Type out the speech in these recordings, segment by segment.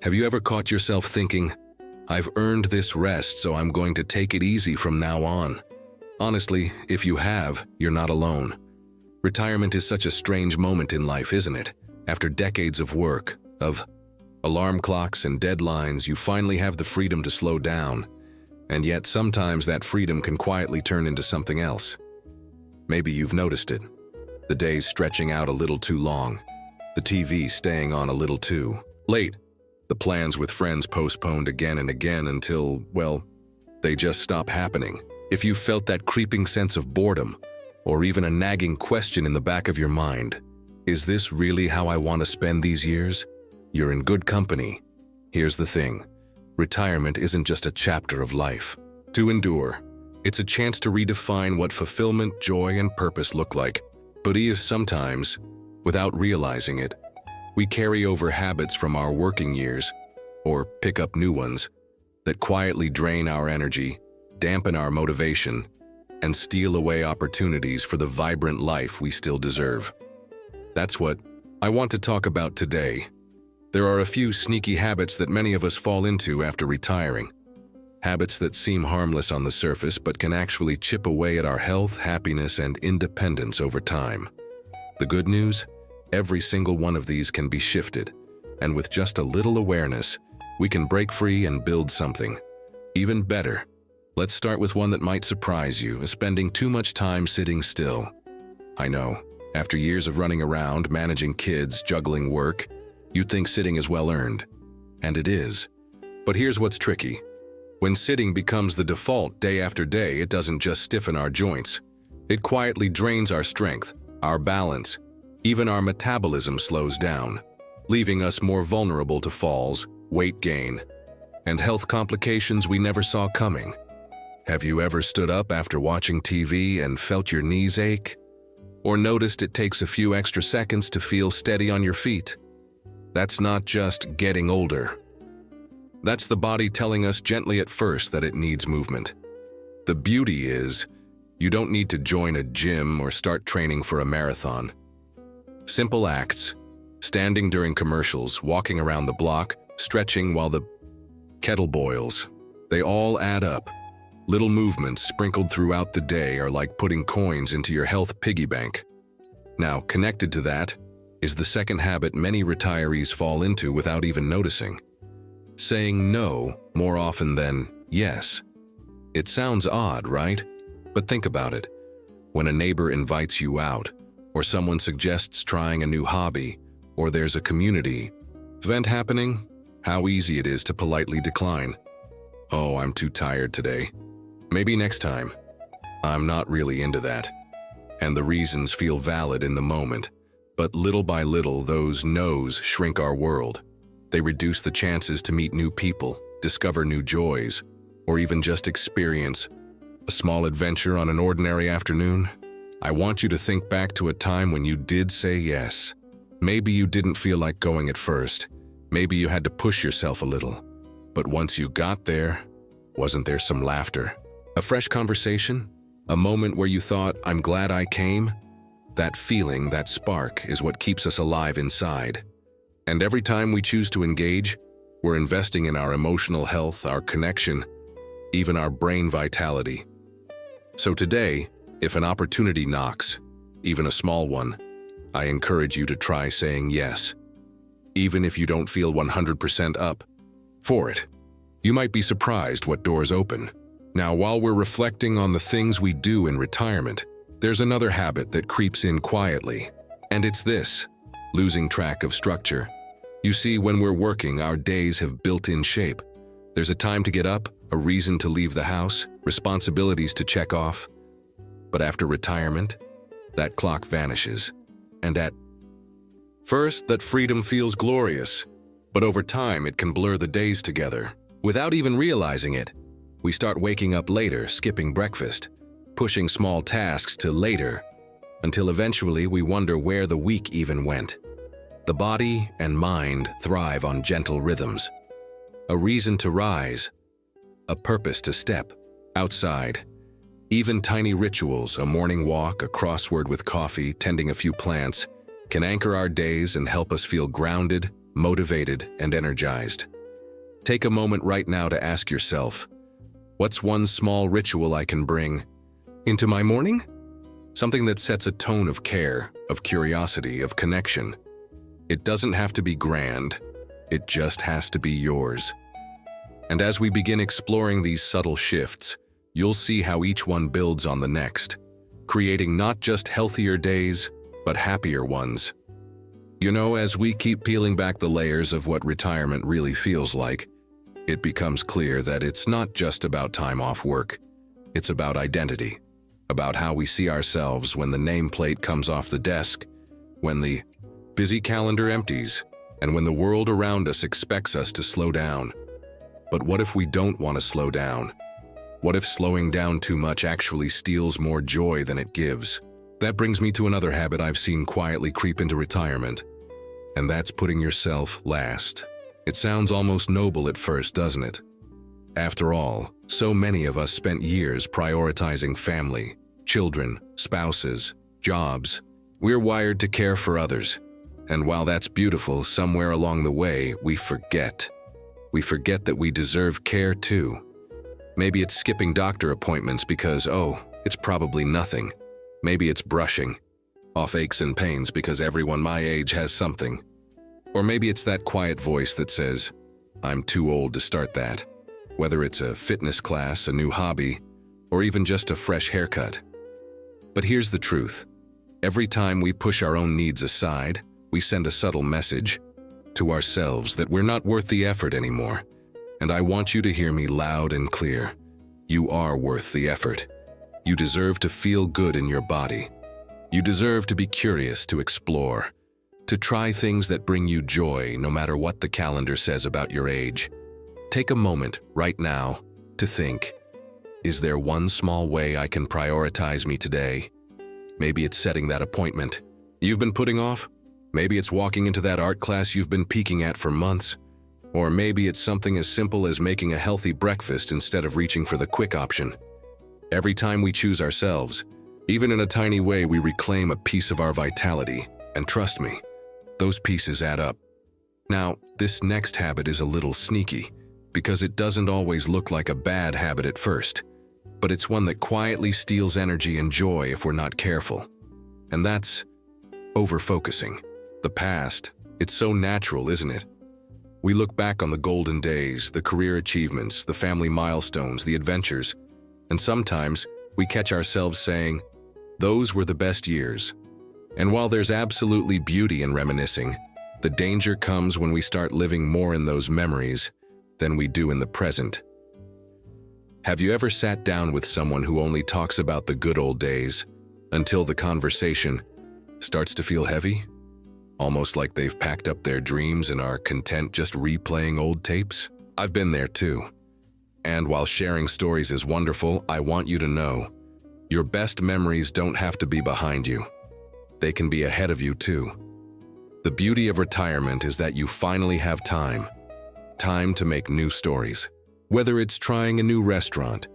Have you ever caught yourself thinking, "I've earned this rest, so I'm going to take it easy from now on"? Honestly, if you have, you're not alone. Retirement is such a strange moment in life, isn't it? After decades of work, of alarm clocks and deadlines, you finally have the freedom to slow down. And yet sometimes that freedom can quietly turn into something else. Maybe you've noticed it. The days stretching out a little too long. The TV staying on a little too late. The plans with friends postponed again and again until, well, they just stop happening. If you felt that creeping sense of boredom, or even a nagging question in the back of your mind, is this really how I want to spend these years? You're in good company. Here's the thing. Retirement isn't just a chapter of life to endure. It's a chance to redefine what fulfillment, joy, and purpose look like. But sometimes, without realizing it, we carry over habits from our working years, or pick up new ones, that quietly drain our energy, dampen our motivation, and steal away opportunities for the vibrant life we still deserve. That's what I want to talk about today. There are a few sneaky habits that many of us fall into after retiring. Habits that seem harmless on the surface but can actually chip away at our health, happiness, and independence over time. The good news? Every single one of these can be shifted, and with just a little awareness, we can break free and build something even better. Let's start with one that might surprise you, spending too much time sitting still. I know, after years of running around, managing kids, juggling work, you'd think sitting is well earned. And it is. But here's what's tricky. When sitting becomes the default day after day, it doesn't just stiffen our joints. It quietly drains our strength, our balance, even our metabolism slows down, leaving us more vulnerable to falls, weight gain, and health complications we never saw coming. Have you ever stood up after watching TV and felt your knees ache? Or noticed it takes a few extra seconds to feel steady on your feet? That's not just getting older. That's the body telling us gently at first that it needs movement. The beauty is, you don't need to join a gym or start training for a marathon. Simple acts, standing during commercials, walking around the block, stretching while the kettle boils, they all add up. Little movements sprinkled throughout the day are like putting coins into your health piggy bank. Now, connected to that is the second habit many retirees fall into without even noticing. Saying no more often than yes. It sounds odd, right? But think about it. When a neighbor invites you out, or someone suggests trying a new hobby, or there's a community event happening, how easy it is to politely decline. "Oh, I'm too tired today. Maybe next time. I'm not really into that." And the reasons feel valid in the moment, but little by little, those no's shrink our world. They reduce the chances to meet new people, discover new joys, or even just experience a small adventure on an ordinary afternoon. I want you to think back to a time when you did say yes. Maybe you didn't feel like going at first. Maybe you had to push yourself a little. But once you got there, wasn't there some laughter? A fresh conversation? A moment where you thought, "I'm glad I came"? That feeling, that spark, is what keeps us alive inside. And every time we choose to engage, we're investing in our emotional health, our connection, even our brain vitality. So today, if an opportunity knocks, even a small one, I encourage you to try saying yes. Even if you don't feel 100% up for it, you might be surprised what doors open. Now, while we're reflecting on the things we do in retirement, there's another habit that creeps in quietly, and it's this: losing track of structure. You see, when we're working, our days have built-in shape. There's a time to get up, a reason to leave the house, responsibilities to check off. But after retirement, that clock vanishes. And at first, that freedom feels glorious, but over time it can blur the days together. Without even realizing it, we start waking up later, skipping breakfast, pushing small tasks to later, until eventually we wonder where the week even went. The body and mind thrive on gentle rhythms. A reason to rise, a purpose to step outside. Even tiny rituals, a morning walk, a crossword with coffee, tending a few plants, can anchor our days and help us feel grounded, motivated, and energized. Take a moment right now to ask yourself, what's one small ritual I can bring into my morning? Something that sets a tone of care, of curiosity, of connection. It doesn't have to be grand, it just has to be yours. And as we begin exploring these subtle shifts, you'll see how each one builds on the next, creating not just healthier days, but happier ones. You know, as we keep peeling back the layers of what retirement really feels like, it becomes clear that it's not just about time off work. It's about identity, about how we see ourselves when the nameplate comes off the desk, when the busy calendar empties, and when the world around us expects us to slow down. But what if we don't want to slow down? What if slowing down too much actually steals more joy than it gives? That brings me to another habit I've seen quietly creep into retirement, and that's putting yourself last. It sounds almost noble at first, doesn't it? After all, so many of us spent years prioritizing family, children, spouses, jobs. We're wired to care for others. And while that's beautiful, somewhere along the way, we forget. We forget that we deserve care too. Maybe it's skipping doctor appointments because, oh, it's probably nothing. Maybe it's brushing off aches and pains because everyone my age has something. Or maybe it's that quiet voice that says, I'm too old to start that. Whether it's a fitness class, a new hobby, or even just a fresh haircut. But here's the truth. Every time we push our own needs aside, we send a subtle message to ourselves that we're not worth the effort anymore. And I want you to hear me loud and clear. You are worth the effort. You deserve to feel good in your body. You deserve to be curious, to explore, to try things that bring you joy no matter what the calendar says about your age. Take a moment right now to think, is there one small way I can prioritize me today? Maybe it's setting that appointment you've been putting off. Maybe it's walking into that art class you've been peeking at for months. Or maybe it's something as simple as making a healthy breakfast instead of reaching for the quick option. Every time we choose ourselves, even in a tiny way, we reclaim a piece of our vitality. And trust me, those pieces add up. Now, this next habit is a little sneaky, because it doesn't always look like a bad habit at first, but it's one that quietly steals energy and joy if we're not careful. And that's over-focusing. The past, it's so natural, isn't it? We look back on the golden days, the career achievements, the family milestones, the adventures, and sometimes we catch ourselves saying, those were the best years. And while there's absolutely beauty in reminiscing, the danger comes when we start living more in those memories than we do in the present. Have you ever sat down with someone who only talks about the good old days until the conversation starts to feel heavy? Almost like they've packed up their dreams and are content just replaying old tapes? I've been there too. And while sharing stories is wonderful, I want you to know, your best memories don't have to be behind you. They can be ahead of you too. The beauty of retirement is that you finally have time to make new stories. Whether it's trying a new restaurant,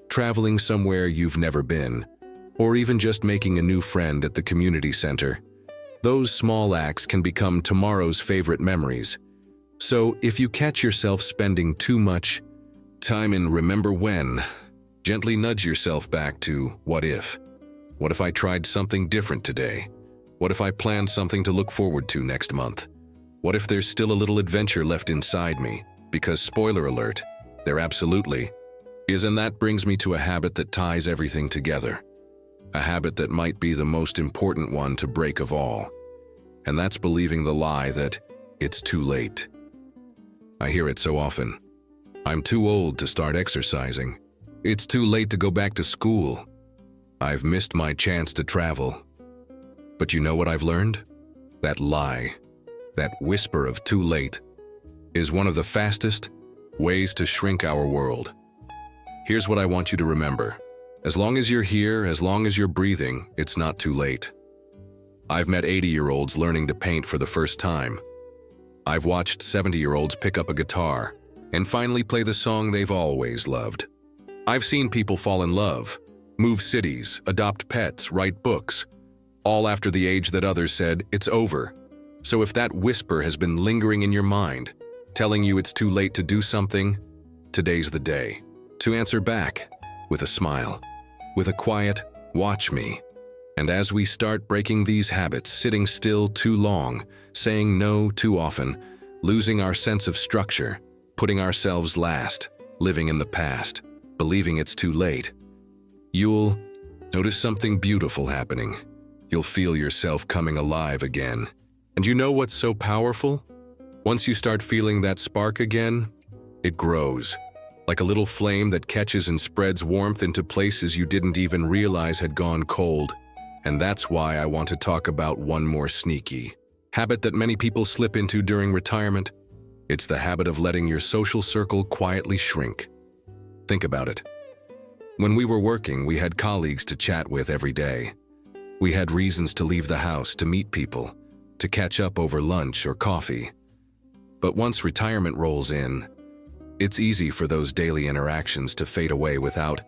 traveling somewhere you've never been, or even just making a new friend at the community center, those small acts can become tomorrow's favorite memories. So if you catch yourself spending too much time in remember when, gently nudge yourself back to what if. What if I tried something different today? What if I planned something to look forward to next month? What if there's still a little adventure left inside me? Because spoiler alert, there absolutely is, and that brings me to a habit that ties everything together. A habit that might be the most important one to break of all. And that's believing the lie that it's too late. I hear it so often. I'm too old to start exercising. It's too late to go back to school. I've missed my chance to travel. But you know what I've learned? That lie, that whisper of too late, is one of the fastest ways to shrink our world. Here's what I want you to remember. As long as you're here, as long as you're breathing, it's not too late. I've met 80-year-olds learning to paint for the first time. I've watched 70-year-olds pick up a guitar and finally play the song they've always loved. I've seen people fall in love, move cities, adopt pets, write books, all after the age that others said, it's over. So if that whisper has been lingering in your mind, telling you it's too late to do something, today's the day. To answer back with a smile, with a quiet, "Watch me." And as we start breaking these habits, sitting still too long, saying no too often, losing our sense of structure, putting ourselves last, living in the past, believing it's too late, you'll notice something beautiful happening. You'll feel yourself coming alive again. And you know what's so powerful? Once you start feeling that spark again, it grows, like a little flame that catches and spreads warmth into places you didn't even realize had gone cold. And that's why I want to talk about one more sneaky habit that many people slip into during retirement. It's the habit of letting your social circle quietly shrink. Think about it. When we were working, we had colleagues to chat with every day. We had reasons to leave the house, to meet people, to catch up over lunch or coffee. But once retirement rolls in, it's easy for those daily interactions to fade away without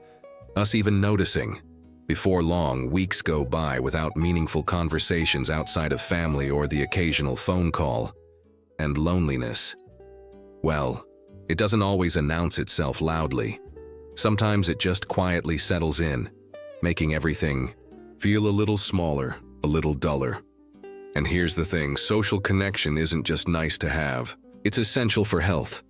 us even noticing. Before long, weeks go by without meaningful conversations outside of family or the occasional phone call. And loneliness, well, it doesn't always announce itself loudly. Sometimes it just quietly settles in, making everything feel a little smaller, a little duller. And here's the thing, social connection isn't just nice to have, it's essential for health.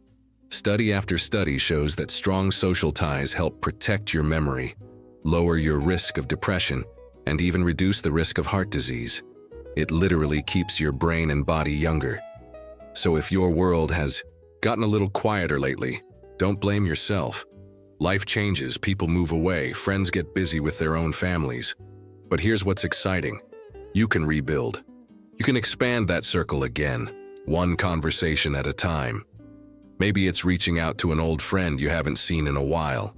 Study after study shows that strong social ties help protect your memory, lower your risk of depression, and even reduce the risk of heart disease. It literally keeps your brain and body younger. So if your world has gotten a little quieter lately, don't blame yourself. Life changes, people move away, friends get busy with their own families. But here's what's exciting. You can rebuild. You can expand that circle again, one conversation at a time. Maybe it's reaching out to an old friend you haven't seen in a while.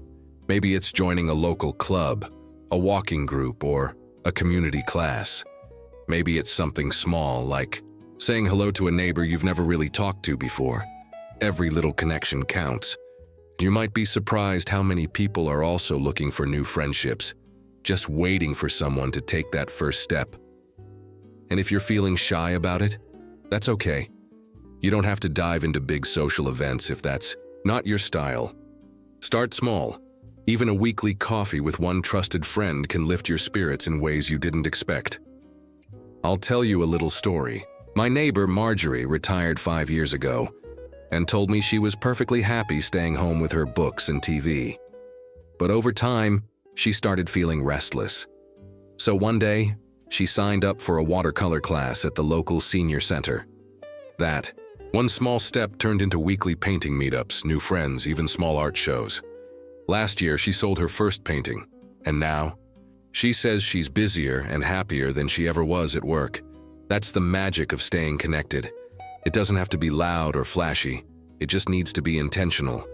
Maybe it's joining a local club, a walking group, or a community class. Maybe it's something small, like saying hello to a neighbor you've never really talked to before. Every little connection counts. You might be surprised how many people are also looking for new friendships, just waiting for someone to take that first step. And if you're feeling shy about it, that's okay. You don't have to dive into big social events if that's not your style. Start small. Even a weekly coffee with one trusted friend can lift your spirits in ways you didn't expect. I'll tell you a little story. My neighbor Marjorie retired 5 years ago and told me she was perfectly happy staying home with her books and TV. But over time, she started feeling restless. So one day, she signed up for a watercolor class at the local senior center. That one small step turned into weekly painting meetups, new friends, even small art shows. Last year, she sold her first painting, and now, she says she's busier and happier than she ever was at work. That's the magic of staying connected. It doesn't have to be loud or flashy. It just needs to be intentional.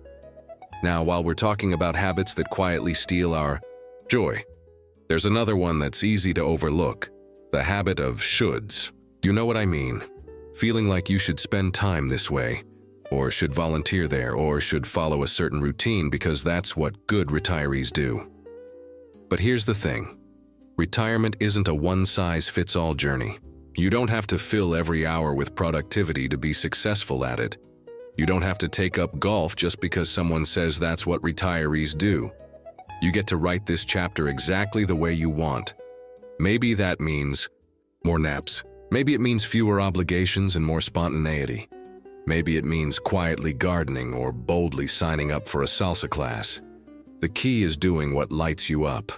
Now, while we're talking about habits that quietly steal our joy, there's another one that's easy to overlook, the habit of shoulds. You know what I mean? Feeling like you should spend time this way, or should volunteer there, or should follow a certain routine because that's what good retirees do. But here's the thing. Retirement isn't a one-size-fits-all journey. You don't have to fill every hour with productivity to be successful at it. You don't have to take up golf just because someone says that's what retirees do. You get to write this chapter exactly the way you want. Maybe that means more naps. Maybe it means fewer obligations and more spontaneity. Maybe it means quietly gardening or boldly signing up for a salsa class. The key is doing what lights you up,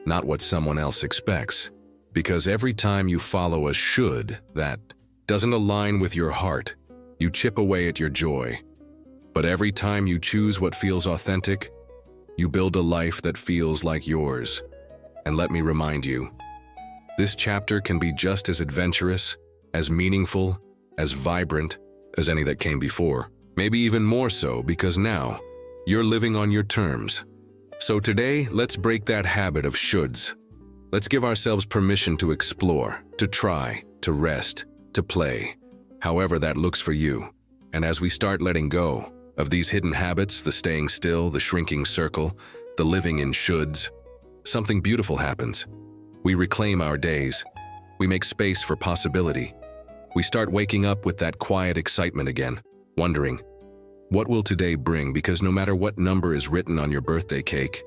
not what someone else expects. Because every time you follow a should that doesn't align with your heart, you chip away at your joy. But every time you choose what feels authentic, you build a life that feels like yours. And let me remind you, this chapter can be just as adventurous, as meaningful, as vibrant as any that came before. Maybe even more so because now, you're living on your terms. So today, let's break that habit of shoulds. Let's give ourselves permission to explore, to try, to rest, to play, however that looks for you. And as we start letting go of these hidden habits, the staying still, the shrinking circle, the living in shoulds, something beautiful happens. We reclaim our days. We make space for possibility. We start waking up with that quiet excitement again, wondering, What will today bring? Because no matter what number is written on your birthday cake,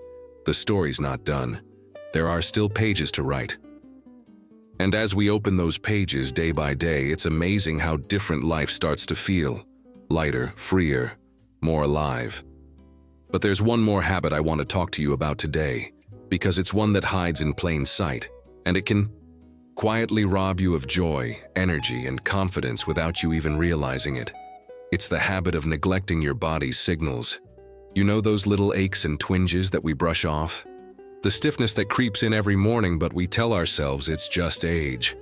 the story's not done. There are still pages to write. And as we open those pages day by day, it's amazing how different life starts to feel. Lighter, freer, more alive. But there's one more habit I want to talk to you about today, because it's one that hides in plain sight, and it can quietly rob you of joy, energy, and confidence without you even realizing it. It's the habit of neglecting your body's signals. You know those little aches and twinges that we brush off? The stiffness that creeps in every morning, but we tell ourselves it's just age.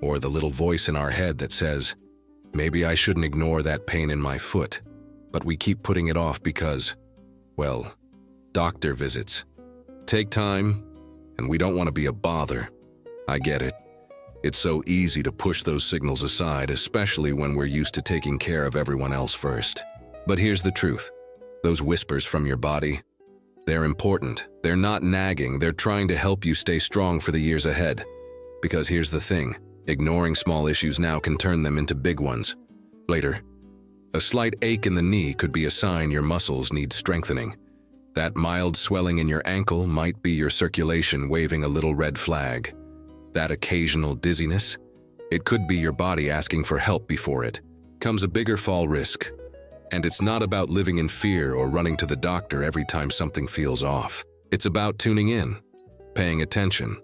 Or the little voice in our head that says, maybe I shouldn't ignore that pain in my foot, but we keep putting it off because, well, doctor visits take time, and we don't want to be a bother. I get it. It's so easy to push those signals aside, especially when we're used to taking care of everyone else first. But here's the truth. Those whispers from your body, they're important. They're not nagging. They're trying to help you stay strong for the years ahead. Because here's the thing. Ignoring small issues now can turn them into big ones later. A slight ache in the knee could be a sign your muscles need strengthening. That mild swelling in your ankle might be your circulation waving a little red flag. That occasional dizziness, it could be your body asking for help before it comes a bigger fall risk. And it's not about living in fear or running to the doctor every time something feels off. It's about tuning in, paying attention,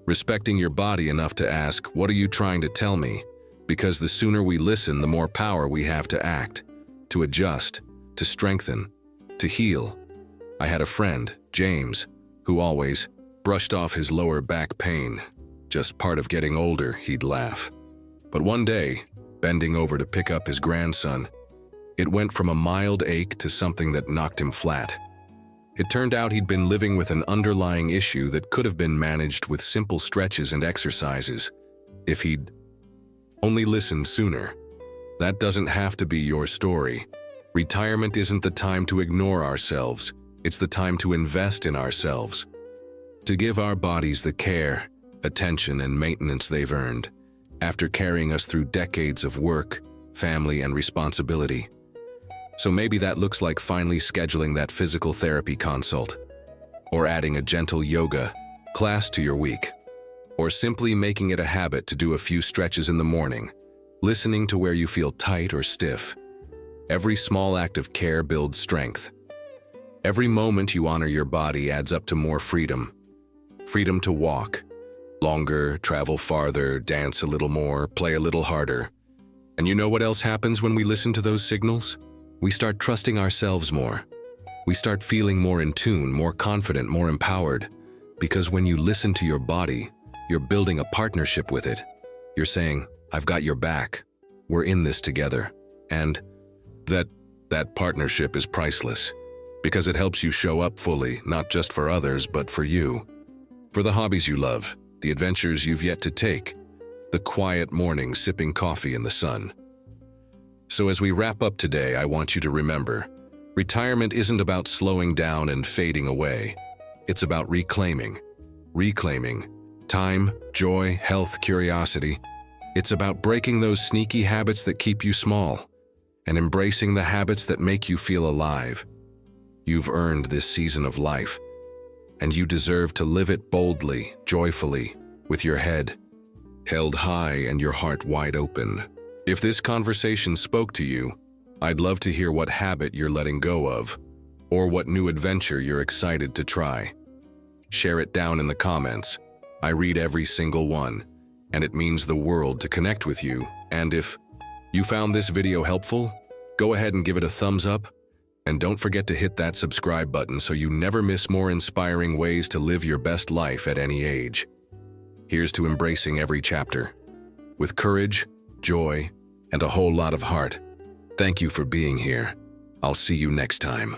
respecting your body enough to ask, what are you trying to tell me? Because the sooner we listen, the more power we have to act, to adjust, to strengthen, to heal. I had a friend, James, who always brushed off his lower back pain. Just part of getting older, he'd laugh. But one day, bending over to pick up his grandson, it went from a mild ache to something that knocked him flat. It turned out he'd been living with an underlying issue that could have been managed with simple stretches and exercises, if he'd only listened sooner. That doesn't have to be your story. Retirement isn't the time to ignore ourselves. It's the time to invest in ourselves, to give our bodies the care, attention, and maintenance they've earned, after carrying us through decades of work, family, and responsibility. So maybe that looks like finally scheduling that physical therapy consult, or adding a gentle yoga class to your week, or simply making it a habit to do a few stretches in the morning, listening to where you feel tight or stiff. Every small act of care builds strength. Every moment you honor your body adds up to more freedom. Freedom to walk longer, travel farther, dance a little more, play a little harder. And you know what else happens when we listen to those signals? We start trusting ourselves more. We start feeling more in tune, more confident, more empowered. Because when you listen to your body, you're building a partnership with it. You're saying, I've got your back. We're in this together. And that partnership is priceless. Because it helps you show up fully, not just for others, but for you. For the hobbies you love, the adventures you've yet to take, the quiet mornings sipping coffee in the sun. So as we wrap up today, I want you to remember, retirement isn't about slowing down and fading away. It's about reclaiming time, joy, health, curiosity. It's about breaking those sneaky habits that keep you small and embracing the habits that make you feel alive. You've earned this season of life, and you deserve to live it boldly, joyfully, with your head held high and your heart wide open. If this conversation spoke to you, I'd love to hear what habit you're letting go of, or what new adventure you're excited to try. Share it down in the comments. I read every single one, and it means the world to connect with you. And if you found this video helpful, go ahead and give it a thumbs up. And don't forget to hit that subscribe button so you never miss more inspiring ways to live your best life at any age. Here's to embracing every chapter with courage, joy, and a whole lot of heart. Thank you for being here. I'll see you next time.